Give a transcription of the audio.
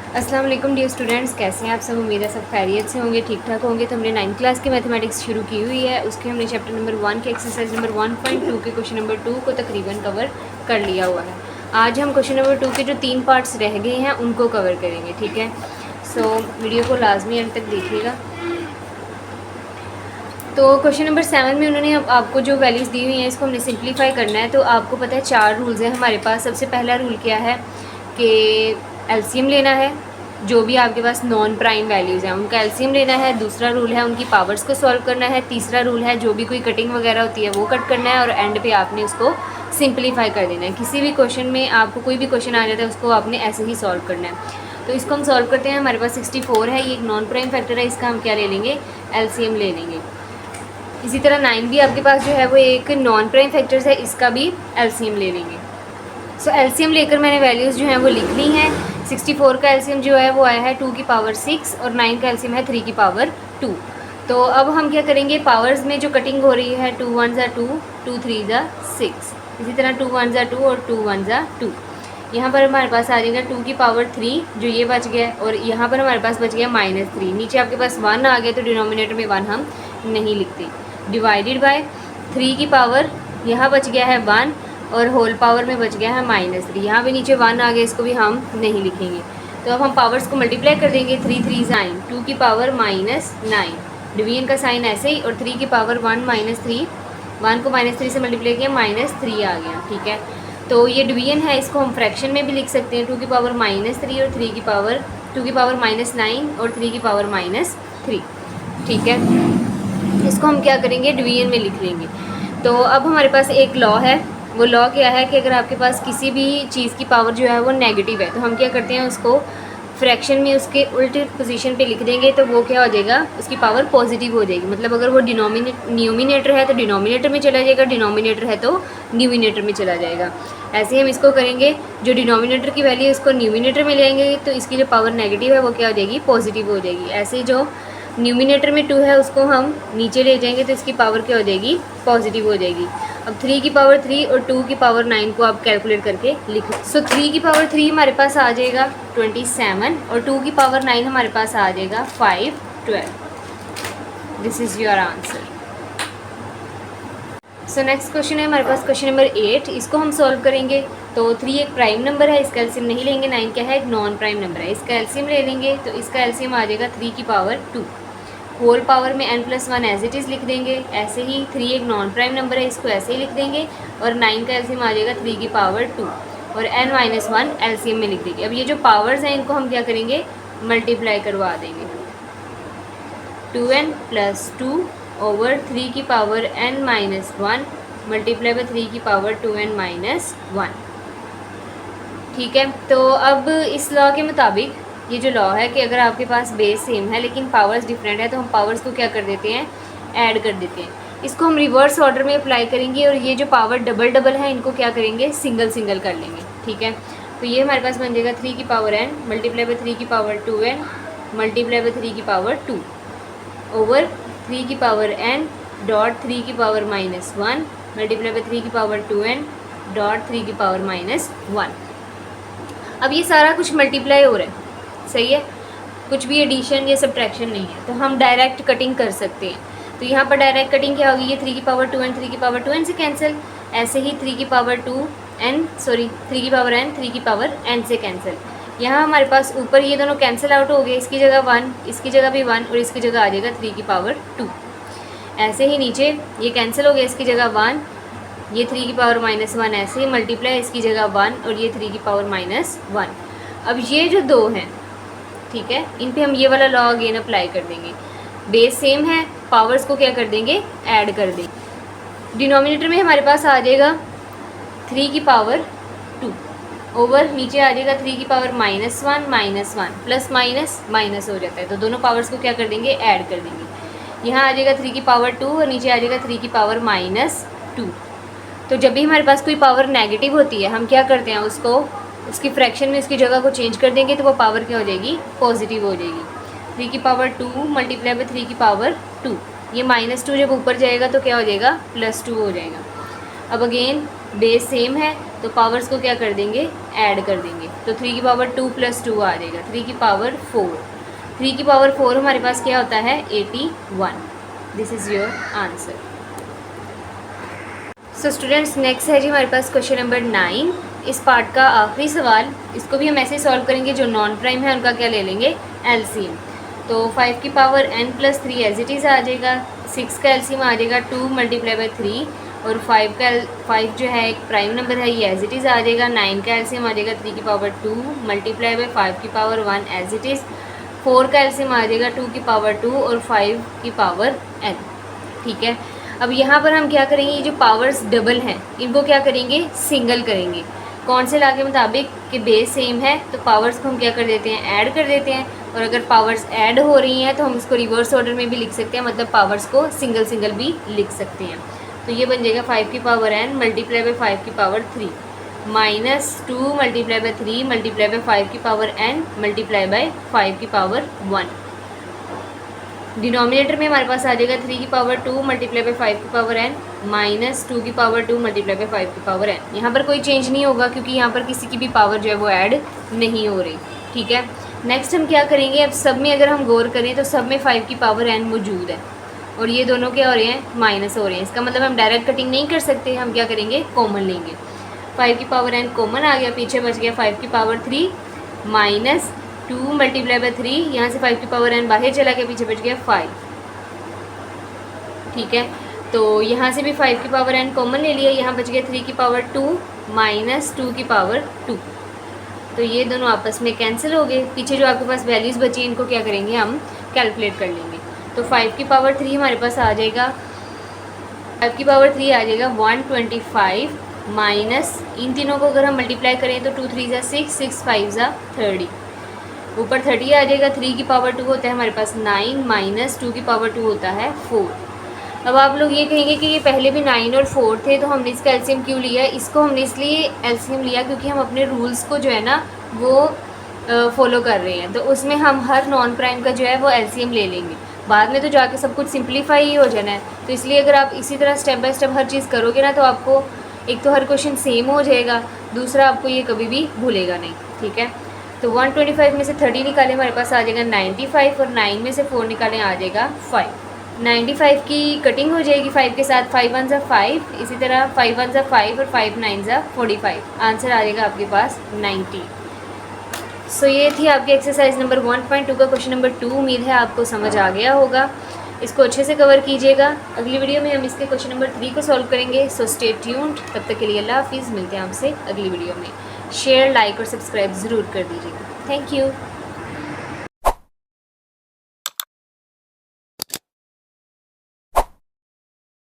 अस्सलाम वालेकुम dear students, कैसे हैं आप सब। उम्मीद है सब खैरियत से होंगे, ठीक ठाक होंगे। तो हमने 9th क्लास की मैथमेटिक्स शुरू की हुई है। उसके हमने चैप्टर नंबर 1 के एक्सरसाइज नंबर 1.2 के क्वेश्चन नंबर 2 को तकरीबन कवर कर लिया हुआ है। आज हम क्वेश्चन नंबर 2 के जो 3 पार्ट्स रह गए हैं उनको कवर करेंगे, ठीक है। सो वीडियो को लाजमी एंड तक देखिएगा। तो क्वेश्चन नंबर 7 में उन्होंने आपको जो वैल्यूज़ दी हुई हैं इसको हमने सिंप्लीफाई करना है। तो आपको पता है 4 रूल्स हैं हमारे पास। सबसे पहला रूल क्या है कि एलसीएम लेना है, जो भी आपके पास नॉन प्राइम वैल्यूज़ हैं उनका एलसीएम लेना है। दूसरा रूल है उनकी पावर्स को सॉल्व करना है। तीसरा रूल है जो भी कोई कटिंग वगैरह होती है वो कट करना है, और एंड पे आपने उसको सिंप्लीफाई कर देना है। किसी भी क्वेश्चन में आपको कोई भी क्वेश्चन आ जाता है उसको आपने ऐसे ही सॉल्व करना है। तो इसको हम सॉल्व करते हैं। हमारे पास 64 है, ये एक नॉन प्राइम फैक्टर है, इसका हम क्या ले लेंगे, एलसीएम ले लेंगे। इसी तरह 9 भी आपके पास जो है वो एक नॉन प्राइम फैक्टर्स है, इसका भी एलसीएम ले लेंगे। सो एलसीएम लेकर मैंने वैल्यूज़ जो हैं वो लिख ली हैं। 64 का एलसीएम जो है वो आया है 2 की पावर 6 और 9 का एलसीएम है 3 की पावर 2। तो अब हम क्या करेंगे, पावर्स में जो कटिंग हो रही है 2 1 2, 2 3 6, इसी तरह 2 1 2 और 2 1 2। यहाँ पर हमारे पास आ जाएगा 2 की पावर 3 जो ये बच गया, और यहाँ पर हमारे पास बच गया -3। नीचे आपके पास 1 आ गया तो डिनोमिनेटर में 1 हम नहीं लिखते। डिवाइडेड बाय 3 की पावर यहाँ बच गया है 1 और होल पावर में बच गया है -3। यहाँ भी नीचे 1 आ गया, इसको भी हम नहीं लिखेंगे। तो अब हम पावर्स को मल्टीप्लाई कर देंगे। 3 3 9, 2 की पावर -9, डिवीजन का साइन ऐसे ही, और 3 की पावर 1 -3, 1 को -3 से मल्टीप्लाई किया -3 आ गया, ठीक है। तो ये डिवीजन है, इसको हम फ्रैक्शन में भी लिख सकते हैं। 2 की पावर -3 और 3 की पावर 2 की पावर -9 और 3 की पावर -3, ठीक है। इसको हम क्या करेंगे, डिवीजन में लिख लेंगे। तो अब हमारे पास एक लॉ है। वो लॉ क्या है कि अगर आपके पास किसी भी चीज़ की पावर जो है वो नेगेटिव है तो हम क्या करते हैं, उसको फ्रैक्शन में उसके उल्टे पोजीशन पे लिख देंगे तो वो क्या हो जाएगा, उसकी पावर पॉजिटिव हो जाएगी। मतलब अगर वो न्यूमिनेटर है तो डिनोमिनेटर में चला जाएगा, डिनोमिनेटर है तो न्यूमिनेटर में चला जाएगा। ऐसे ही हम इसको करेंगे, जो डिनोमिनेटर की वैल्यू है उसको न्यूमिनेटर में लेंगे तो इसकी जो पावर नेगेटिव है वो क्या हो जाएगी, पॉजिटिव हो जाएगी। ऐसे जो न्यूमिनेटर में 2 है उसको हम नीचे ले जाएंगे तो इसकी पावर क्या हो जाएगी, पॉजिटिव हो जाएगी। अब 3 की पावर 3 और 2 की पावर 9 को आप कैलकुलेट करके लिखो। सो 3 की पावर 3 हमारे पास आ जाएगा 27 और 2 की पावर 9 हमारे पास आ जाएगा 512। This is your answer. So next question है हमारे पास क्वेश्चन नंबर 8। इसको हम सॉल्व करेंगे। तो 3 एक प्राइम नंबर है, इसका एलसीएम नहीं लेंगे। 9 क्या है, एक नॉन प्राइम नंबर है, इसका एलसीएम ले लेंगे। तो इसका एलसीएम आ जाएगा 3 की पावर 2, होल पावर में n+1 एज इट इज़ लिख देंगे। ऐसे ही 3 एक नॉन प्राइम नंबर है, इसको ऐसे ही लिख देंगे। और 9 का एलसीएम आ जाएगा 3 की पावर 2 और n-1 एलसीएम में लिख देंगे। अब ये जो पावर्स हैं इनको हम क्या करेंगे, मल्टीप्लाई करवा देंगे। 2n + 2 ओवर 3 की पावर n-1 मल्टीप्लाई बाय 3 की पावर 2n-1, ठीक है। तो अब इस लॉ के मुताबिक ये जो लॉ है कि अगर आपके पास बेस सेम है लेकिन पावर्स डिफरेंट है तो हम पावर्स को क्या कर देते हैं, ऐड कर देते हैं। इसको हम रिवर्स ऑर्डर में अप्लाई करेंगे और ये जो पावर डबल डबल है इनको क्या करेंगे, सिंगल सिंगल कर लेंगे, ठीक है। तो ये हमारे पास बन जाएगा 3 की पावर n मल्टीप्लाई बाय 3 की पावर 2n मल्टीप्लाई बाय 3 की पावर 2 ओवर 3 की पावर n डॉट 3 की पावर -1 मल्टीप्लाई बाय 3 की पावर 2n डॉट 3 की पावर -1। अब ये सारा कुछ मल्टीप्लाई हो रहा है, सही है, कुछ भी एडिशन या सब्ट्रैक्शन नहीं है। तो हम डायरेक्ट कटिंग कर सकते हैं। तो यहाँ पर डायरेक्ट कटिंग क्या होगी, ये 3 की पावर 2n 3 की पावर 2n से कैंसिल। ऐसे ही 3 की पावर 3 की पावर n 3 की पावर n से कैंसिल। यहाँ हमारे पास ऊपर ये दोनों कैंसिल आउट हो गए, इसकी जगह 1, इसकी जगह भी 1 और इसकी जगह आ जाएगा 3 की पावर 2। ऐसे ही नीचे ये कैंसिल हो गया, इसकी जगह 1, ये 3 की पावर -1 ऐसे ही मल्टीप्लाई, इसकी जगह 1 और ये 3 की पावर -1। अब ये जो दो हैं, ठीक है, इन पे हम ये वाला लॉ अगेन अप्लाई कर देंगे। बेस सेम है, पावर्स को क्या कर देंगे, ऐड कर देंगे। डिनोमिनेटर में हमारे पास आ जाएगा 3 की पावर 2 ओवर नीचे आ जाएगा 3 की पावर -1 प्लस माइनस माइनस हो जाता है तो दोनों पावर्स को क्या कर देंगे, ऐड कर देंगे। यहाँ आ जाएगा 3 की पावर 2 और नीचे आ जाएगा 3 की पावर -2। तो जब भी हमारे पास कोई पावर नेगेटिव होती है हम क्या करते हैं, उसको उसकी फ्रैक्शन में उसकी जगह को चेंज कर देंगे तो वो पावर क्या हो जाएगी, पॉजिटिव हो जाएगी। 3 की पावर 2 मल्टीप्लाई बाय 3 की पावर 2, ये -2 जब ऊपर जाएगा तो क्या हो जाएगा, +2 हो जाएगा। अब अगेन बेस सेम है, तो पावर्स को क्या कर देंगे, ऐड कर देंगे। तो 3 की पावर 2 + 2 आ जाएगा 3 की पावर 4। 3 की पावर 4 हमारे पास क्या होता है, 81। This is your answer. So students, next है जी हमारे पास क्वेश्चन नंबर 9। इस पार्ट का आखिरी सवाल, इसको भी हम ऐसे सॉल्व करेंगे, जो नॉन प्राइम है उनका क्या ले लेंगे, एलसीएम। तो 5 की power n + 3 as it is आ जाएगा। 6 का एलसीएम आ जाएगा 2 × 3, और 5 जो है एक प्राइम नंबर है, ये एज इट इज़ आ जाएगा। 9 का एलसीएम आ जाएगा 3 की पावर 2 × 5 की पावर 1 एज इट इज़। 4 का एलसीएम आ जाएगा 2 की पावर 2 और 5 की पावर n। ठीक है, अब यहाँ पर हम क्या करेंगे, ये जो पावर्स डबल हैं इनको क्या करेंगे, सिंगल करेंगे। कौन से लॉ के मुताबिक कि बेस सेम है, तो पावर्स को हम क्या कर देते हैं, ऐड कर देते हैं। और अगर पावर्स ऐड हो रही हैं तो हम इसको रिवर्स ऑर्डर में भी लिख सकते हैं, मतलब पावर्स को सिंगल सिंगल भी लिख सकते हैं। तो ये बन जाएगा 5 की पावर n × 5 की पावर 3 -2 × 3 × 5 की पावर n × 5 की पावर 1। डिनोमिनेटर में हमारे पास आ जाएगा 3 की पावर 2 × 5 की पावर n -2 की पावर 2 × 5 की पावर n। यहाँ पर कोई चेंज नहीं होगा क्योंकि यहाँ पर किसी की भी पावर जो है वो ऐड नहीं हो रही। ठीक है, नेक्स्ट हम क्या करेंगे, अब सब में अगर हम गौर करें तो सब में 5 की पावर n मौजूद है, और ये दोनों क्या हो रहे हैं, माइनस हो रहे हैं। इसका मतलब हम डायरेक्ट कटिंग नहीं कर सकते, हम क्या करेंगे, कॉमन लेंगे। 5 की पावर n कॉमन आ गया, पीछे बच गया 5 की पावर 3 -2 × 3, यहाँ से 5 की पावर n बाहर चला गया, पीछे बच गया 5। ठीक है, तो यहाँ से भी 5 की पावर n कॉमन ले लिया, यहाँ बच गया 3 की पावर 2 -2 की पावर 2। तो ये दोनों आपस में कैंसिल हो गए। पीछे जो आपके पास वैल्यूज़ बची इनको क्या करेंगे, हम कैलकुलेट कर लेंगे। तो 5 की पावर 3 हमारे पास आ जाएगा, 5 की पावर 3 आ जाएगा 125 माइनस, इन तीनों को अगर हम मल्टीप्लाई करें तो 2 3 = 6, 6 5 = 30, ऊपर 30 आ जाएगा। 3 की पावर 2 होता है हमारे पास 9 -2 की पावर 2 होता है 4। अब आप लोग ये कहेंगे कि ये पहले भी 9 और 4 थे, तो हमने इसका एलसीएम क्यों लिया। इसको हमने इसलिए एलसीएम लिया क्योंकि हम अपने रूल्स को जो है ना वो फॉलो कर रहे हैं, तो उसमें हम हर नॉन प्राइम का जो है वो एलसीएम ले लेंगे। बाद में तो जाके सब कुछ सिंप्लीफाई ही हो जाना है, तो इसलिए अगर आप इसी तरह स्टेप बाय स्टेप हर चीज़ करोगे ना, तो आपको एक तो हर क्वेश्चन सेम हो जाएगा, दूसरा आपको ये कभी भी भूलेगा नहीं। ठीक है, तो 125 में से 30 निकाले हमारे पास आ जाएगा 95, और 9 में से 4 निकाले आ जाएगा 5। 95 की कटिंग हो जाएगी 5 के साथ, 5 1 = 5, इसी तरह 5 1 = 5 और 5 9 = 45। आंसर आ जाएगा आपके पास 90। सो ये थी आपकी एक्सरसाइज नंबर 1.2 का क्वेश्चन नंबर 2। उम्मीद है आपको समझ आ गया होगा, इसको अच्छे से कवर कीजिएगा। अगली वीडियो में हम इसके क्वेश्चन नंबर 3 को सॉल्व करेंगे। सो स्टे ट्यून्ड, तब तक के लिए अल्लाह हाफिज़। मिलते हैं आपसे अगली वीडियो में। शेयर, लाइक और सब्सक्राइब ज़रूर कर दीजिएगा। Thank you.